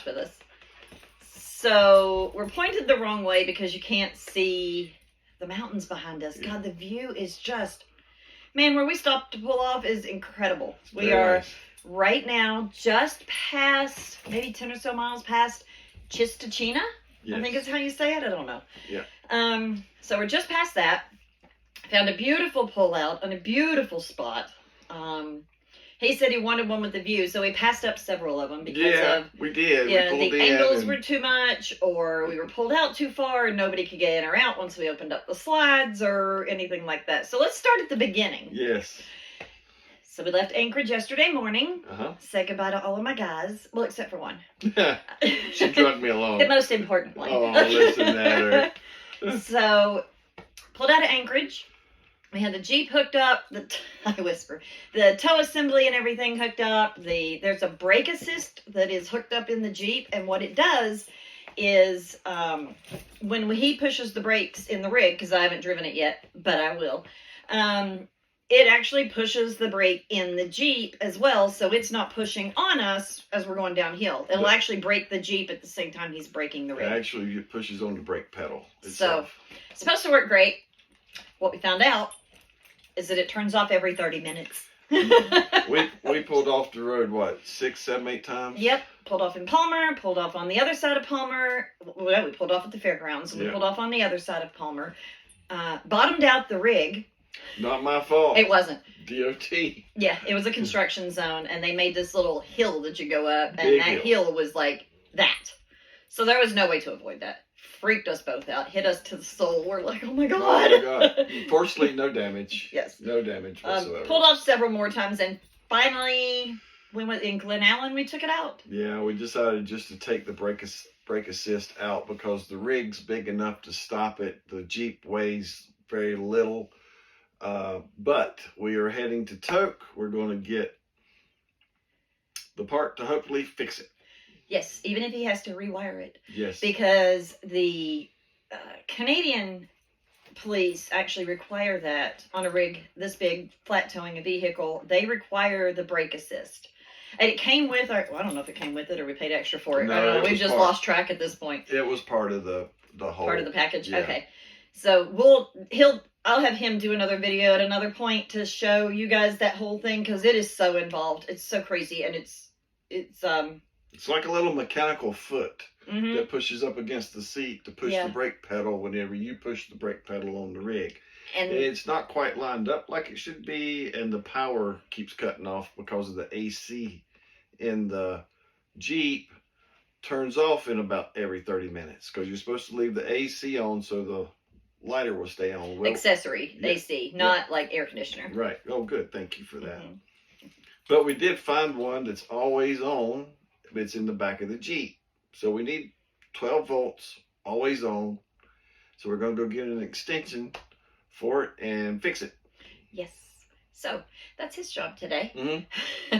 watch with us. So we're pointed the wrong way because you can't see the mountains behind us. God, the view is just, man, where we stopped to pull off is incredible. We are right now just past, maybe 10 or so miles past Chistochina. Yes. I think is how you say it. I don't know. Yeah. So we're just past that. Found a beautiful pullout on a beautiful spot. He said he wanted one with the view, so we passed up several of them because we did. The angles were too much, or we were pulled out too far, and nobody could get in or out once we opened up the slides or anything like that. So let's start at the beginning. Yes. So we left Anchorage yesterday morning. Uh-huh. Said goodbye to all of my guys. Well, except for one. She drugged me along. The most important one. Oh, listen to her. So, pulled out of Anchorage. We had the Jeep hooked up. The tow assembly and everything hooked up. There's a brake assist that is hooked up in the Jeep. And what it does is when he pushes the brakes in the rig, because I haven't driven it yet, but I will, it actually pushes the brake in the Jeep as well, so it's not pushing on us as we're going downhill. It'll actually brake the Jeep at the same time he's braking the rig. Actually, it pushes on the brake pedal itself. So, it's supposed to work great. What we found out is that it turns off every 30 minutes. we pulled off the road, what, 6, 7, 8 times? Yep. Pulled off in Palmer, pulled off on the other side of Palmer. Well, we pulled off at the fairgrounds, and we pulled off on the other side of Palmer. Bottomed out the rig. Not my fault. It wasn't. DOT. Yeah, it was a construction zone, and they made this little hill that you go up, and that hill was like that. So there was no way to avoid that. Freaked us both out, hit us to the soul. We're like, oh my God. Oh my God. Fortunately, no damage. Yes. No damage whatsoever. Pulled off several more times, and finally, we went in Glen Allen, we took it out. Yeah, we decided just to take the brake assist out because the rig's big enough to stop it. The Jeep weighs very little. But we are heading to Tok. We're going to get the part to hopefully fix it. Yes, even if he has to rewire it. Yes. Because the Canadian police actually require that on a rig this big, flat towing a vehicle. They require the brake assist. And it came with I don't know if it came with it or we paid extra for it. No, I don't know. We've just lost track at this point. It was part of the whole. Part of the package? Yeah. Okay. So I'll have him do another video at another point to show you guys that whole thing because it is so involved. It's so crazy, and it's like a little mechanical foot mm-hmm. that pushes up against the seat to push the brake pedal whenever you push the brake pedal on the rig. And it's not quite lined up like it should be, and the power keeps cutting off because of the AC in the Jeep turns off in about every 30 minutes because you're supposed to leave the AC on so the lighter will stay on. Well, accessory AC, not like air conditioner. Right. Oh, good. Thank you for that. Mm-hmm. But we did find one that's always on. It's in the back of the Jeep. So we need 12 volts, always on. So we're going to go get an extension for it and fix it. Yes. So that's his job today. Mm-hmm.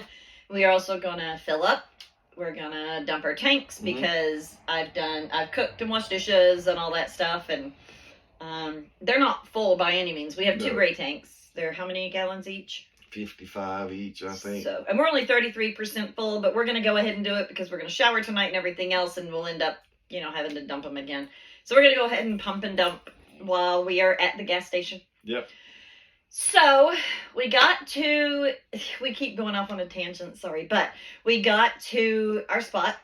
We are also going to fill up. We're going to dump our tanks because I've cooked and washed dishes and all that stuff, and they're not full by any means. We have 2 gray tanks. They're how many gallons each? 55 each, I think. So, and we're only 33% full, but we're going to go ahead and do it because we're going to shower tonight and everything else, and we'll end up, having to dump them again. So we're going to go ahead and pump and dump while we are at the gas station. Yep. So we keep going off on a tangent, sorry, but we got to our spot.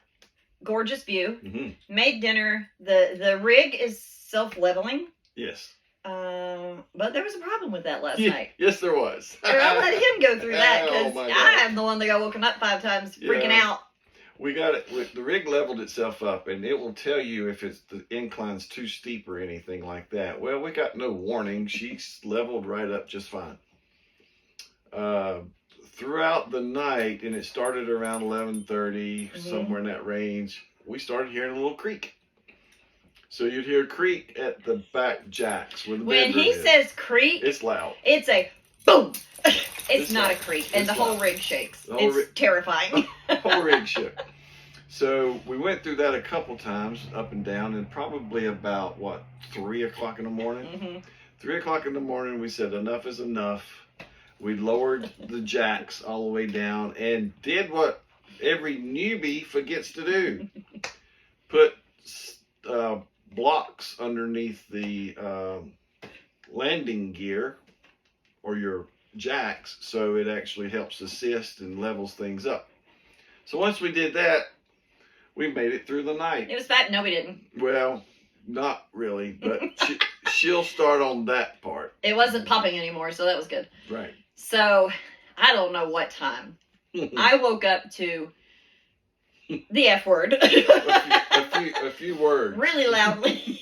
Gorgeous view. Mm-hmm. Made dinner. The rig is self-leveling. Yes. But there was a problem with that last night. Yes, there was. I'll let him go through that because Oh, I am the one that got woken up 5 times freaking out. We got it. The rig leveled itself up, and it will tell you if the incline's too steep or anything like that. Well, we got no warning. She's leveled right up just fine. Throughout the night, and it started around 11:30, somewhere in that range, we started hearing a little creak. So you'd hear a creak at the back jacks where the When he says creak, it's loud. It's a boom. It's not loud. a creak, and the whole rig shakes. Whole It's terrifying. Whole rig shook. So we went through that a couple times, up and down, and probably about 3 o'clock in the morning. Mm-hmm. 3 o'clock in the morning, we said enough is enough. We lowered the jacks all the way down and did what every newbie forgets to do. Put blocks underneath the landing gear or your jacks so it actually helps assist and levels things up. So once we did that, we made it through the night. It was bad. No, we didn't. Well, not really, but she'll start on that part. It wasn't popping anymore, so that was good. Right. So I don't know what time. I woke up to the F word. a few words. Really loudly.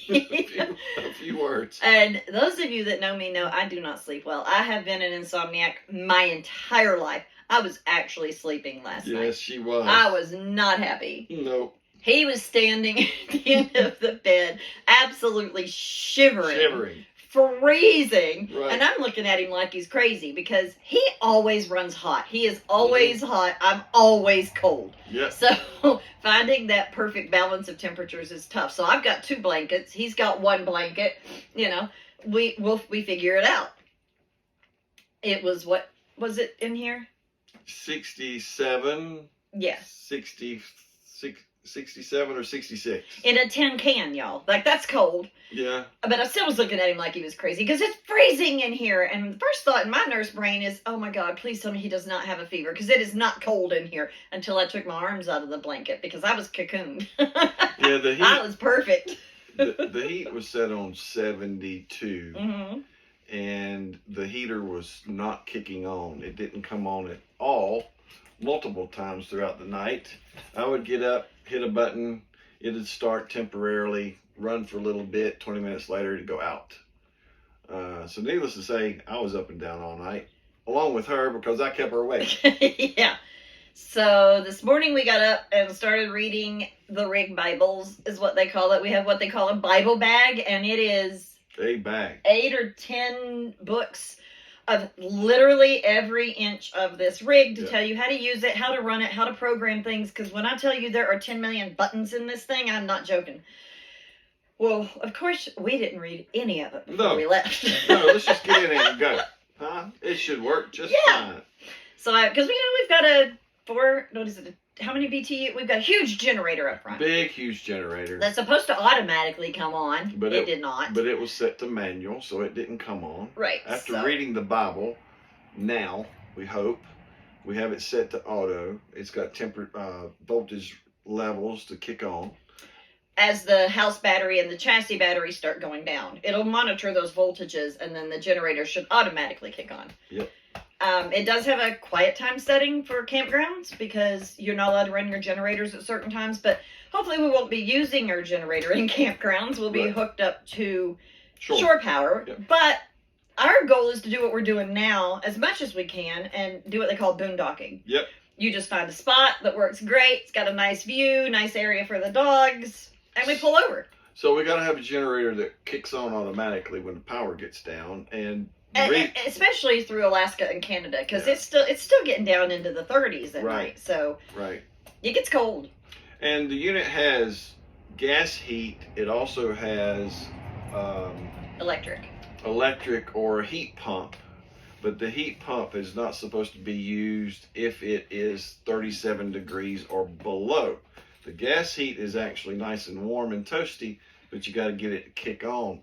a few words. And those of you that know me know I do not sleep well. I have been an insomniac my entire life. I was actually sleeping last night. Yes, she was. I was not happy. Nope. He was standing at the end of the bed, absolutely shivering. Freezing. Right. And I'm looking at him like he's crazy because he always runs hot. He is always hot. I'm always cold. Yep. So finding that perfect balance of temperatures is tough. So I've got 2 blankets. He's got 1 blanket. You know, we figure it out. It was, what was it in here? 67. Yeah. 67 or 66. In a tin can, y'all. Like, that's cold. Yeah. But I still was looking at him like he was crazy because it's freezing in here. And the first thought in my nurse brain is, oh my God, please tell me he does not have a fever because it is not cold in here, until I took my arms out of the blanket because I was cocooned. Yeah, the heat. I was perfect. the heat was set on 72. Mm-hmm. And the heater was not kicking on. It didn't come on at all. Multiple times throughout the night, I would get up, hit a button, it'd start temporarily, run for a little bit, 20 minutes later it'd go out. So needless to say, I was up and down all night, along with her, because I kept her awake. Yeah. So this morning we got up and started reading the Rig Bibles, is what they call it. We have what they call a Bible bag, and it is a bag. 8 or 10 books of literally every inch of this rig to tell you how to use it, how to run it, how to program things. Because when I tell you there are 10 million buttons in this thing, I'm not joking. Well, of course, we didn't read any of it before we left. No, let's just get in there and go. Huh? It should work just fine. So, because we've got how many BTU? We've got a huge generator up front. Big, huge generator. That's supposed to automatically come on. But it did not. But it was set to manual, so it didn't come on. Right. After reading the Bible, now, we hope, we have it set to auto. It's got voltage levels to kick on. As the house battery and the chassis battery start going down, it'll monitor those voltages, and then the generator should automatically kick on. Yep. It does have a quiet time setting for campgrounds because you're not allowed to run your generators at certain times, but hopefully we won't be using our generator in campgrounds. We'll be hooked up to shore power. Yep. But our goal is to do what we're doing now as much as we can and do what they call boondocking. Yep. You just find a spot that works great. It's got a nice view, nice area for the dogs, and we pull over. So we got to have a generator that kicks on automatically when the power gets down, and especially through Alaska and Canada, because it's still getting down into the 30s at night. So it gets cold. And the unit has gas heat. It also has electric or a heat pump. But the heat pump is not supposed to be used if it is 37 degrees or below. The gas heat is actually nice and warm and toasty, but you got to get it to kick on.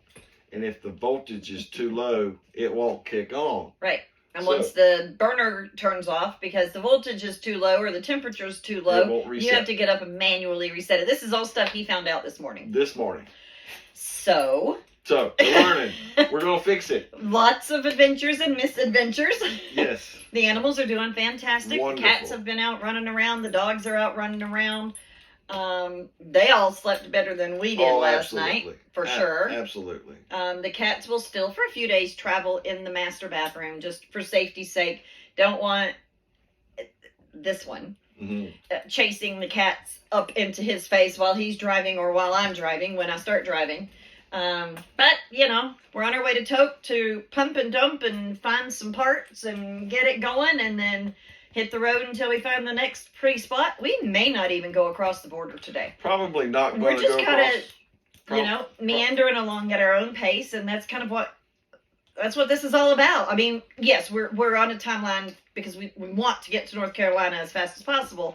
And if the voltage is too low, it won't kick on. Right. And once the burner turns off, because the voltage is too low or the temperature is too low, you have to get up and manually reset it. This is all stuff he found out this morning. So we're learning. We're going to fix it. Lots of adventures and misadventures. Yes. The animals are doing fantastic. Wonderful. The cats have been out running around. The dogs are out running around. They all slept better than we did last night, for sure. Absolutely. The cats will still, for a few days, travel in the master bathroom just for safety's sake. Don't want this one chasing the cats up into his face while he's driving or while I'm driving when I start driving. But, we're on our way to Toke to pump and dump and find some parts and get it going, and then hit the road until we find the next pretty spot. We may not even go across the border today. Probably not. We're just kind of, meandering along at our own pace, and that's kind of what this is all about. I mean, yes, we're on a timeline because we want to get to North Carolina as fast as possible,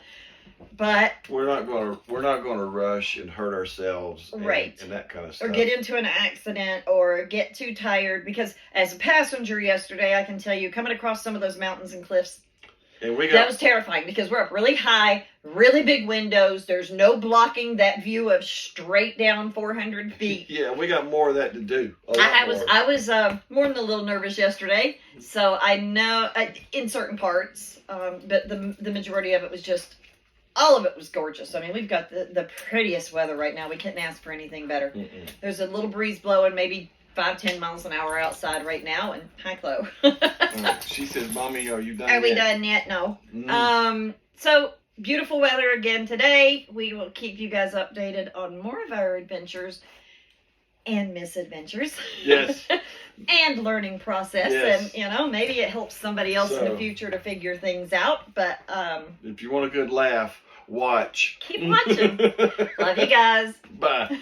But we're not gonna rush and hurt ourselves, right, and that kind of stuff, or get into an accident, or get too tired. Because as a passenger yesterday, I can tell you, coming across some of those mountains and cliffs, and that was terrifying because we're up really high, really big windows. There's no blocking that view of straight down 400 feet. Yeah, we got more of that to do. I was more than a little nervous yesterday, so I know in certain parts, but the majority of it was just, all of it was gorgeous. I mean, we've got the prettiest weather right now. We couldn't ask for anything better. Mm-mm. There's a little breeze blowing, maybe 5-10 miles an hour outside right now, and hi, Chloe. She says, "Mommy, are you done? Are we done yet? No. So beautiful weather again today. We will keep you guys updated on more of our adventures and misadventures. Yes. And learning process. Yes. And maybe it helps somebody else in the future to figure things out. But if you want a good laugh, watch. Keep watching. Love you guys. Bye.